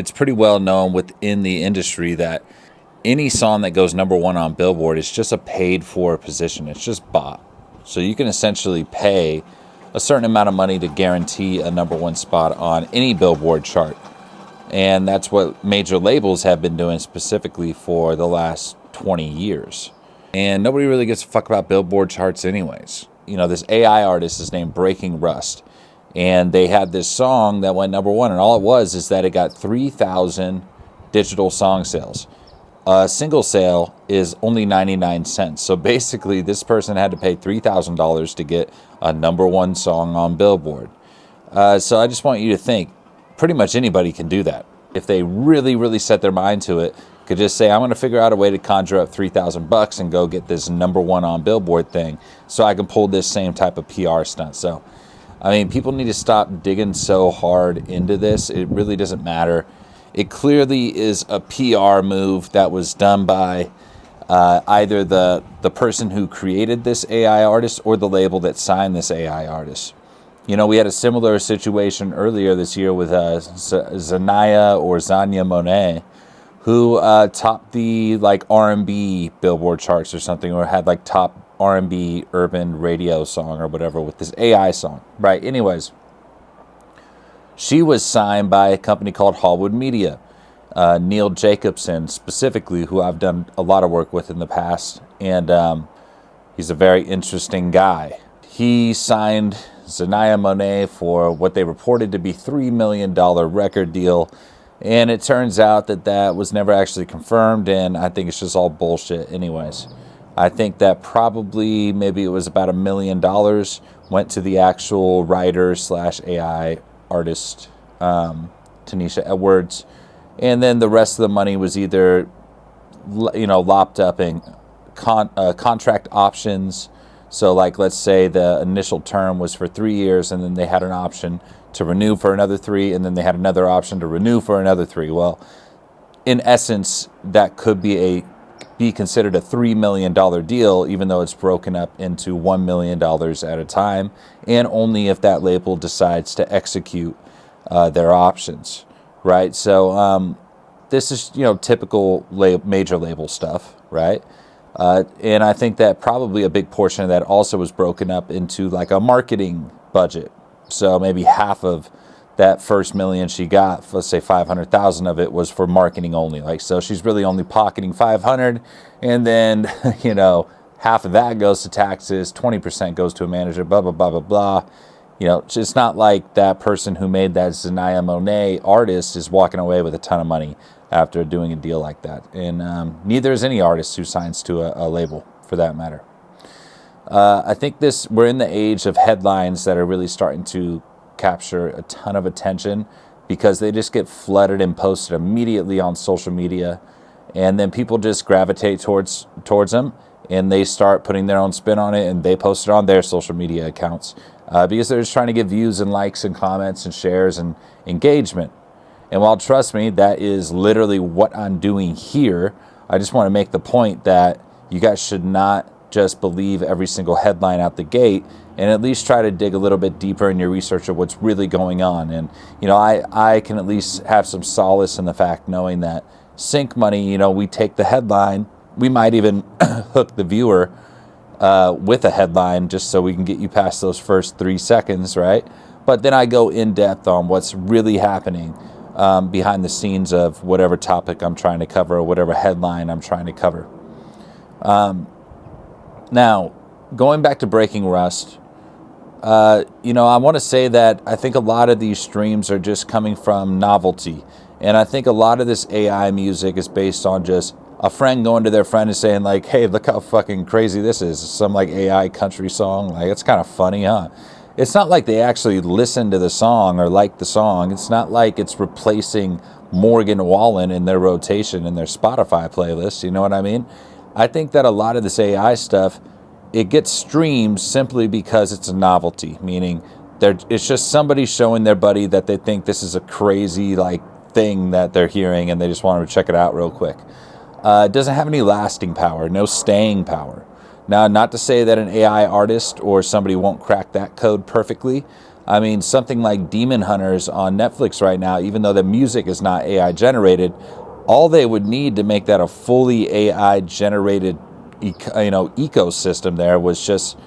It's pretty well known within the industry that any song that goes number one on Billboard is just a paid for position. It's just bought. So you can essentially pay a certain amount of money to guarantee a number one spot on any Billboard chart. And that's what major labels have been doing specifically for the last 20 years. And nobody really gives a fuck about Billboard charts anyways. You know, this AI artist is named Breaking Rust. And they had this song that went number one. And all it was is that it got 3,000 digital song sales. A single sale is only 99 cents. So basically, this person had to pay $3,000 to get a number one song on Billboard. So I just want you to think, pretty much anybody can do that. If they really, really set their mind to it, could just say, I'm going to figure out a way to conjure up $3,000 and go get this number one on Billboard thing so I can pull this same type of PR stunt. So, I mean, people need to stop digging so hard into this. It really doesn't matter. It clearly is a PR move that was done by either the person who created this AI artist or the label that signed this AI artist. You know, we had a similar situation earlier this year with Xania Monet, who topped the like R&B Billboard charts or something, or had like top R&B urban radio song or whatever with this AI song, right? Anyways, she was signed by a company called Hallwood Media. Neil Jacobson specifically, who I've done a lot of work with in the past, and he's a very interesting guy. He signed Xania Monet for what they reported to be $3 million record deal, and it turns out that that was never actually confirmed, and I think it's just all bullshit anyways. I think that probably maybe it was about $1 million went to the actual writer / AI artist, Tanisha Edwards, and then the rest of the money was either, you know, lopped up in contract options. So like, let's say the initial term was for 3 years, and then they had an option to renew for another 3, and then they had another option to renew for another 3. Well, in essence, that could be considered a $3 million deal, even though it's broken up into $1 million at a time, and only if that label decides to execute their options, right? So this is, you know, typical major label stuff, right? And I think that probably a big portion of that also was broken up into like a marketing budget. So maybe half of that first $1 million she got, let's say 500,000 of it was for marketing only. Like, so she's really only pocketing 500, and then, you know, half of that goes to taxes, 20% goes to a manager, blah, blah, blah, blah, blah. You know, it's not like that person who made that Xania Monet artist is walking away with a ton of money after doing a deal like that. And neither is any artist who signs to a label, for that matter. I think we're in the age of headlines that are really starting to capture a ton of attention because they just get flooded and posted immediately on social media, and then people just gravitate towards them, and they start putting their own spin on it, and they post it on their social media accounts because they're just trying to get views and likes and comments and shares and engagement. And while, trust me, that is literally what I'm doing here, I just want to make the point that you guys should not just believe every single headline out the gate, and at least try to dig a little bit deeper in your research of what's really going on. And, you know, I can at least have some solace in the fact knowing that Sync Money, you know, we take the headline, we might even hook the viewer with a headline just so we can get you past those first 3 seconds, right? But then I go in depth on what's really happening behind the scenes of whatever topic I'm trying to cover or whatever headline I'm trying to cover. Now, going back to Breaking Rust, you know, I want to say that I think a lot of these streams are just coming from Novelty. And I think a lot of this AI music is based on just a friend going to their friend and saying like, hey, look how fucking crazy this is. Some like AI country song. Like, it's kind of funny, huh? It's not like they actually listen to the song or like the song. It's not like it's replacing Morgan Wallen in their rotation in their Spotify playlist. You know what I mean? I think that a lot of this AI stuff, it gets streamed simply because it's a novelty, meaning it's just somebody showing their buddy that they think this is a crazy like thing that they're hearing, and they just want to check it out real quick. It doesn't have any lasting power, no staying power. Now, not to say that an AI artist or somebody won't crack that code perfectly, I mean, something like Demon Hunters on Netflix right now, even though the music is not AI generated, all they would need to make that a fully AI generated, ecosystem there was just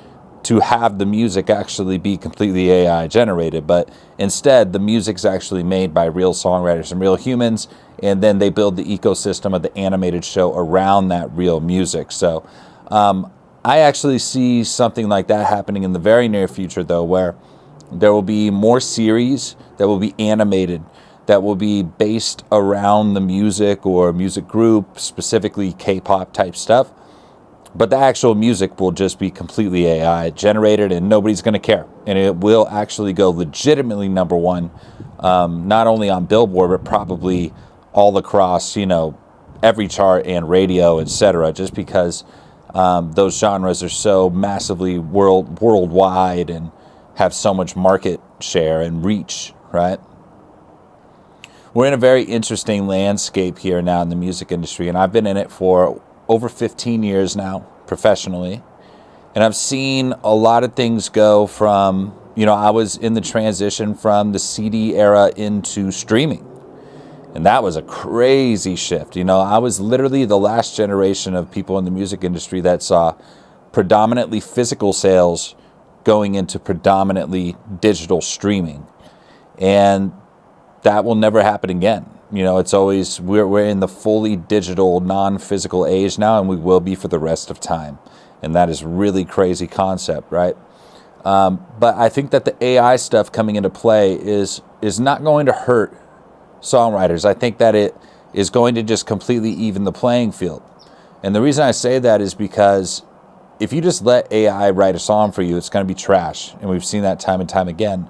to have the music actually be completely AI generated. But instead, the music's actually made by real songwriters and real humans, and then they build the ecosystem of the animated show around that real music. So I actually see something like that happening in the very near future, though, where there will be more series that will be animated, that will be based around the music or music group, specifically K-pop type stuff. But the actual music will just be completely AI generated, and nobody's going to care. And it will actually go legitimately number one, not only on Billboard, but probably all across, every chart and radio, etc. Just because those genres are so massively worldwide and have so much market share and reach, right? We're in a very interesting landscape here now in the music industry, and I've been in it for over 15 years now, professionally. And I've seen a lot of things go from, I was in the transition from the CD era into streaming. And that was a crazy shift. I was literally the last generation of people in the music industry that saw predominantly physical sales going into predominantly digital streaming. And that will never happen again. It's always, we're in the fully digital, non-physical age now, and we will be for the rest of time. And that is really crazy concept, right? But I think that the AI stuff coming into play is not going to hurt songwriters. I think that it is going to just completely even the playing field. And the reason I say that is because if you just let AI write a song for you, it's going to be trash. And we've seen that time and time again.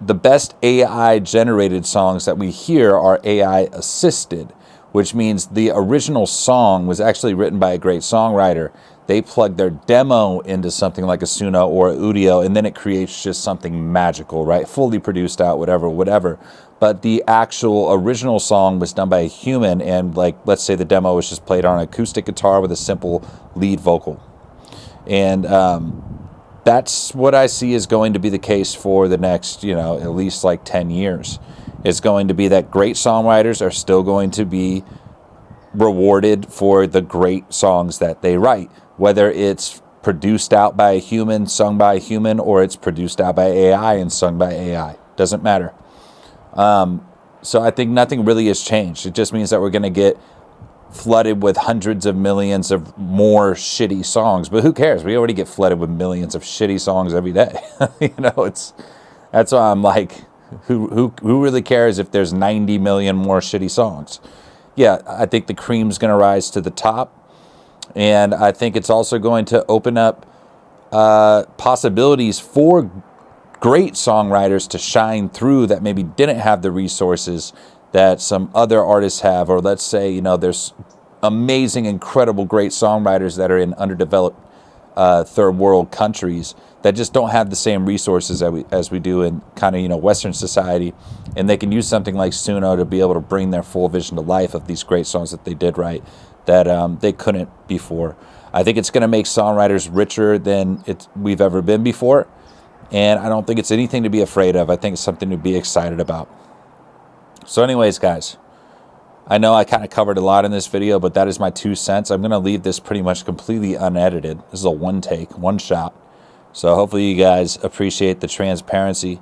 The best AI generated songs that we hear are AI assisted, which means the original song was actually written by a great songwriter. They plug their demo into something like a Suno or a Udio, and then it creates just something magical, right? Fully produced out, whatever. But the actual original song was done by a human, and let's say the demo was just played on an acoustic guitar with a simple lead vocal. And that's what I see is going to be the case for the next, at least 10 years. It's going to be that great songwriters are still going to be rewarded for the great songs that they write, whether it's produced out by a human, sung by a human, or it's produced out by AI and sung by AI. Doesn't matter. So I think nothing really has changed. It just means that we're going to get flooded with hundreds of millions of more shitty songs. But who cares? We already get flooded with millions of shitty songs every day. That's why I'm like, who really cares if there's 90 million more shitty songs? Yeah, I think the cream's going to rise to the top. And I think it's also going to open up possibilities for great songwriters to shine through that maybe didn't have the resources that some other artists have. Or let's say, there's amazing, incredible, great songwriters that are in underdeveloped third world countries that just don't have the same resources as we do in kind of, Western society. And they can use something like Suno to be able to bring their full vision to life of these great songs that they did write that they couldn't before. I think it's going to make songwriters richer than we've ever been before. And I don't think it's anything to be afraid of. I think it's something to be excited about. So anyways, guys, I know I kind of covered a lot in this video, but that is my 2 cents. I'm going to leave this pretty much completely unedited. This is a one take, one shot. So hopefully you guys appreciate the transparency.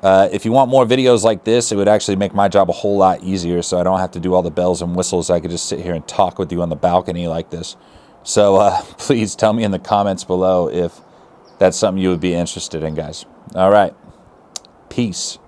If you want more videos like this, it would actually make my job a whole lot easier, so I don't have to do all the bells and whistles. I could just sit here and talk with you on the balcony like this. So please tell me in the comments below if that's something you would be interested in, guys. All right. Peace.